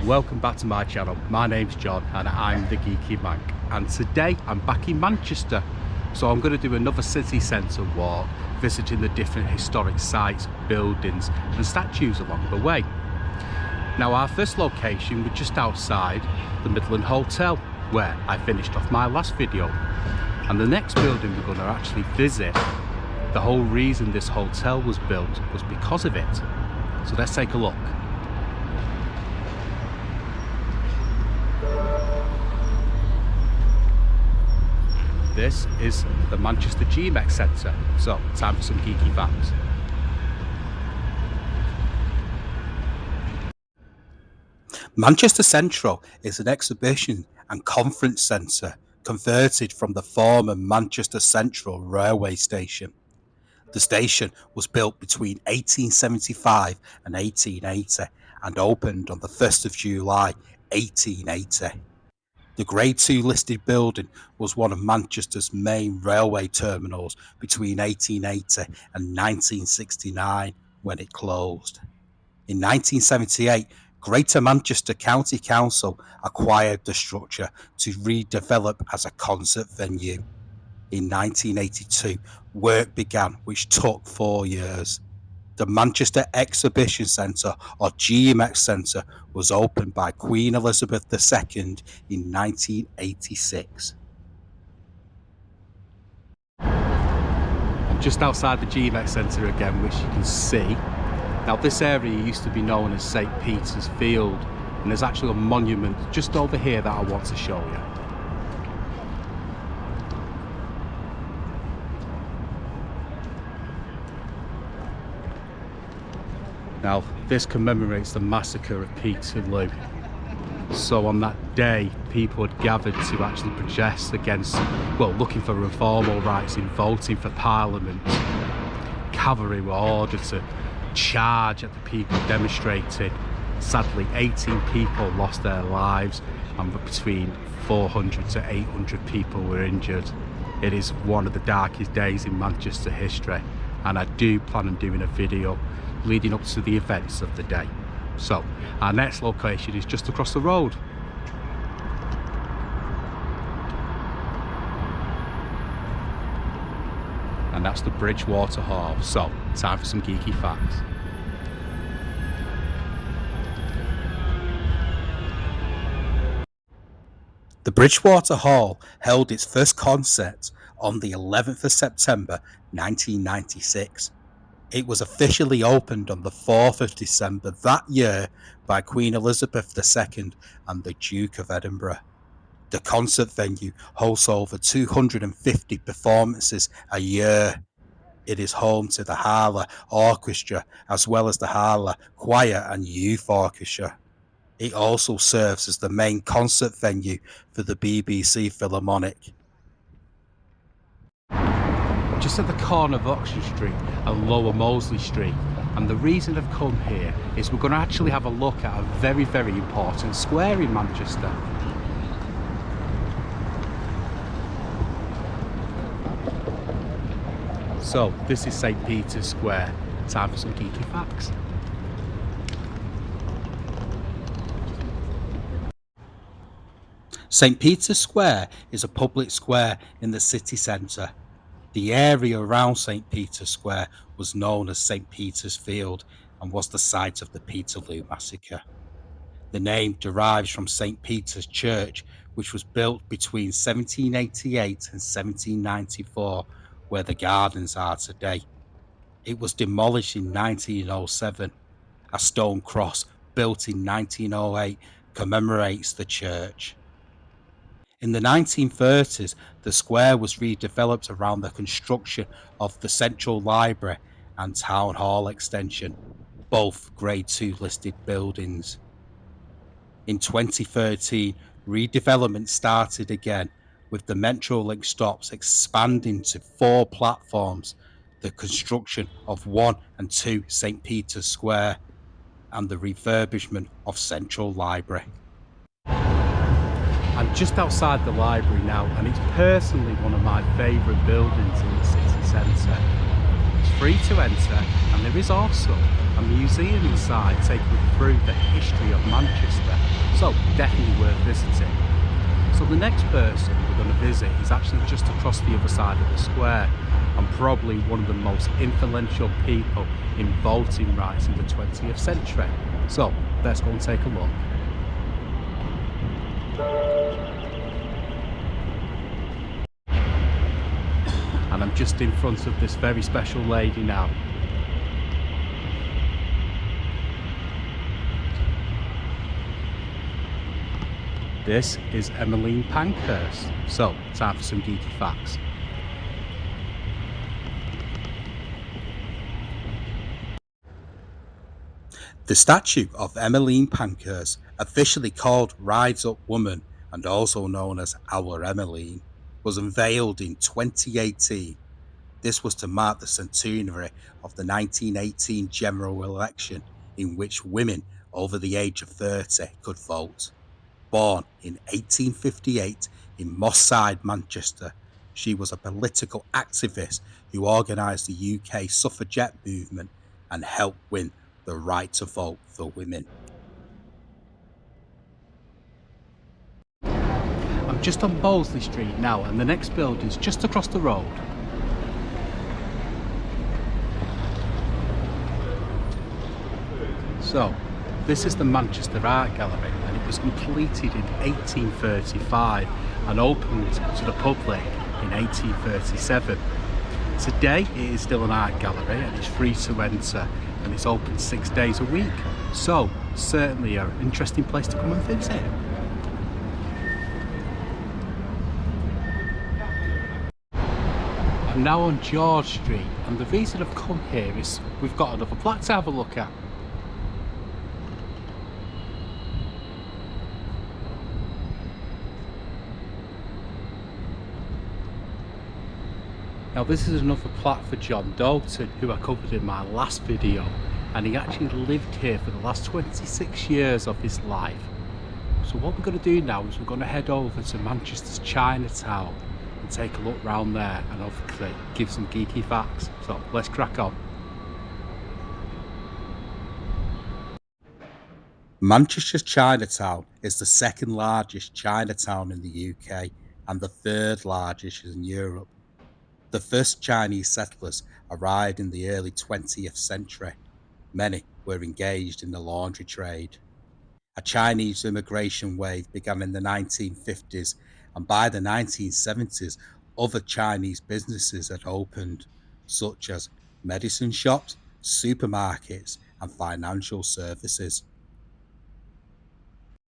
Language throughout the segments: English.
welcome back to my channel. My name's John and I'm the Geeky Mank, and today I'm back in Manchester. So I'm going to do another city centre walk, visiting the different historic sites, buildings and statues along the way. Now our first location was just outside the Midland Hotel, where I finished off my last video. And the next building we're going to actually visit, the whole reason this hotel was built was because of it. So let's take a look. This is the Manchester GMX Centre, so time for some geeky facts. Manchester Central is an exhibition and conference centre converted from the former Manchester Central railway station. The station was built between 1875 and 1880 and opened on the 1st of July 1880. The Grade 2 listed building was one of Manchester's main railway terminals between 1880 and 1969 when it closed. In 1978, Greater Manchester County Council acquired the structure to redevelop as a concert venue. In 1982, work began, which took 4 years. The Manchester Exhibition Centre, or GMX Centre, was opened by Queen Elizabeth II in 1986. I'm just outside the GMX Centre again, which you can see. Now this area used to be known as St Peter's Field, and there's actually a monument just over here that I want to show you. Now, this commemorates the massacre of Peterloo. So on that day, people had gathered to actually protest against, well, looking for reformal rights in voting for Parliament. Cavalry were ordered to charge at the people demonstrating. Sadly, 18 people lost their lives and between 400 to 800 people were injured. It is one of the darkest days in Manchester history, and I do plan on doing a video leading up to the events of the day. So our next location is just across the road. And that's the Bridgewater Hall. So time for some geeky facts. The Bridgewater Hall held its first concert on the 11th of September 1996. It was officially opened on the 4th of December that year by Queen Elizabeth II and the Duke of Edinburgh. The concert venue hosts over 250 performances a year. It is home to the Harlow Orchestra as well as the Harlow Choir and Youth Orchestra. It also serves as the main concert venue for the BBC Philharmonic. Just at the corner of Oxford Street and Lower Mosley Street, and the reason I've come here is we're going to actually have a look at a very, very important square in Manchester. So this is St Peter's Square. Time for some geeky facts. St Peter's Square is a public square in the city centre. The area around St Peter's Square was known as St Peter's Field and was the site of the Peterloo massacre. The name derives from St Peter's Church, which was built between 1788 and 1794, where the gardens are today. It was demolished in 1907. A stone cross built in 1908 commemorates the church. In the 1930s, the square was redeveloped around the construction of the Central Library and Town Hall extension, both Grade 2 listed buildings. In 2013, redevelopment started again, with the Metrolink stops expanding to 4 platforms, the construction of 1 and 2 St Peter's Square, and the refurbishment of Central Library. I'm just outside the library now, and it's personally one of my favourite buildings in the city centre. It's free to enter, and there is also a museum inside taking you through the history of Manchester. so definitely worth visiting. So the next person we're going to visit is actually just across the other side of the square, and probably one of the most influential people in voting rights in the 20th century. So let's go and take a look. And I'm just in front of this very special lady now. This is Emmeline Pankhurst. So, time for some geeky facts. The statue of Emmeline Pankhurst, officially called Rides Up Woman and also known as Our Emmeline, was unveiled in 2018. This was to mark the centenary of the 1918 general election in which women over the age of 30 could vote. Born in 1858 in Moss Side, Manchester, she was a political activist who organised the UK suffragette movement and helped win the right to vote for women. I'm just on Molesley Street now, and the next building's just across the road. So, this is the Manchester Art Gallery, and it was completed in 1835 and opened to the public in 1837. Today it is still an art gallery and it's free to enter, and it's open 6 days a week. So, certainly an interesting place to come and visit. I'm now on George Street, and the reason I've come here is we've got another plaque to have a look at. Now this is another plaque for John Dalton, who I covered in my last video, and he actually lived here for the last 26 years of his life. So what we're going to do now is we're going to head over to Manchester's Chinatown and take a look round there and obviously give some geeky facts. So let's crack on. Manchester's Chinatown is the second largest Chinatown in the UK and the third largest in Europe. The first Chinese settlers arrived in the early 20th century. Many were engaged in the laundry trade. A Chinese immigration wave began in the 1950s, and by the 1970s, other Chinese businesses had opened, such as medicine shops, supermarkets, and financial services.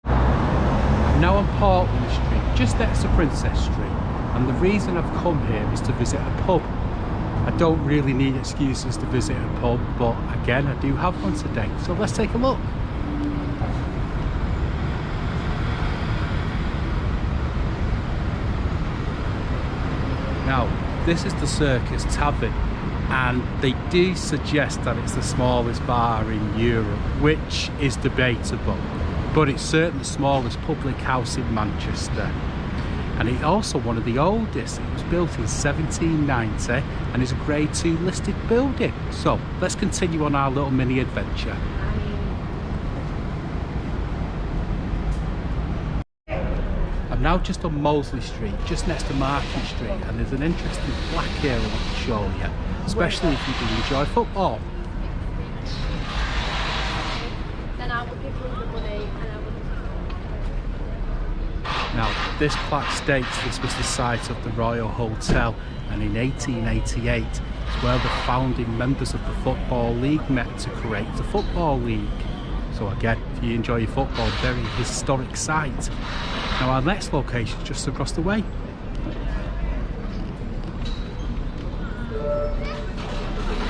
I'm now on Portland Street, just next to Princess Street, and the reason I've come here is to visit a pub. I don't really need excuses to visit a pub, but again, I do have one today, so let's take a look. Now, this is the Circus Tavern, and they do suggest that it's the smallest bar in Europe, which is debatable, but it's certainly the smallest public house in Manchester. And it's also one of the oldest. It was built in 1790 and is a Grade 2 listed building. So let's continue on our little mini adventure. I'm now just on Molesley Street, just next to Market Street, and there's an interesting plaque here I want to show you, especially if you do enjoy football. Then I will give you the money and I will... Now, this plaque states this was the site of the Royal Hotel, and in 1888 it's where the founding members of the Football League met to create the Football League. So again, if you enjoy your football, very historic site. Now our next location is just across the way.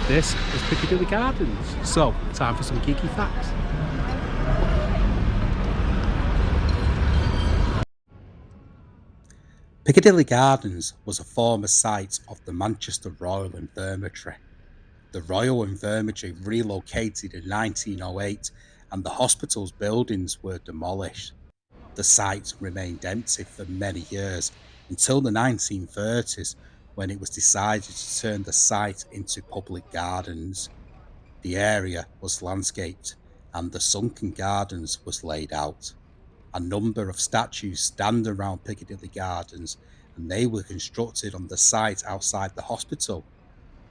This is Piccadilly Gardens. So, time for some geeky facts. Piccadilly Gardens was a former site of the Manchester Royal Infirmary. The Royal Infirmary relocated in 1908 and the hospital's buildings were demolished. The site remained empty for many years until the 1930s, when it was decided to turn the site into public gardens. The area was landscaped and the sunken gardens was laid out. A number of statues stand around Piccadilly Gardens, and they were constructed on the site outside the hospital.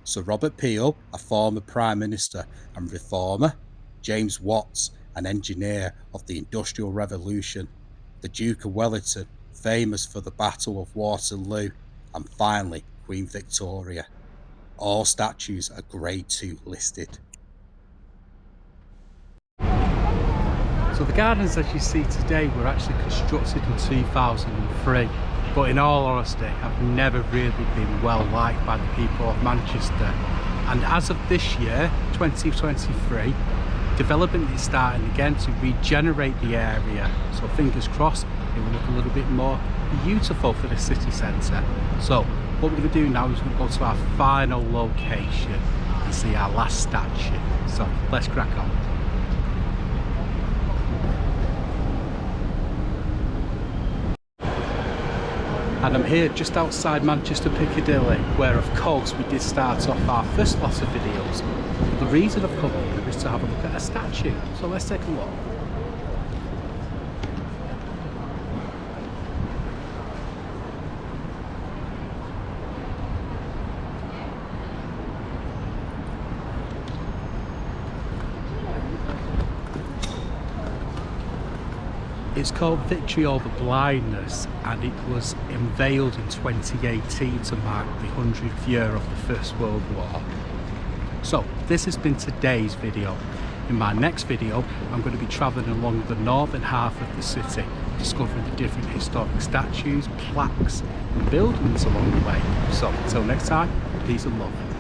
Sir Robert Peel, a former Prime Minister and reformer, James Watts, an engineer of the Industrial Revolution, the Duke of Wellington, famous for the Battle of Waterloo, and finally Queen Victoria. All statues are Grade 2 listed. So the gardens as you see today were actually constructed in 2003, but in all honesty have never really been well liked by the people of Manchester. And as of this year, 2023, development is starting again to regenerate the area. So fingers crossed it will look a little bit more beautiful for the city centre. So what we're going to do now is we're going to go to our final location and see our last statue. So let's crack on. And I'm here just outside Manchester Piccadilly, where of course we did start off our first lot of videos. But the reason I've come here is to have a look at a statue. So let's take a look. It's called Victory Over Blindness, and it was unveiled in 2018 to mark the 100th year of the First World War. So this has been today's video. In my next video I'm going to be travelling along the northern half of the city, discovering the different historic statues, plaques and buildings along the way. So until next time, peace and love.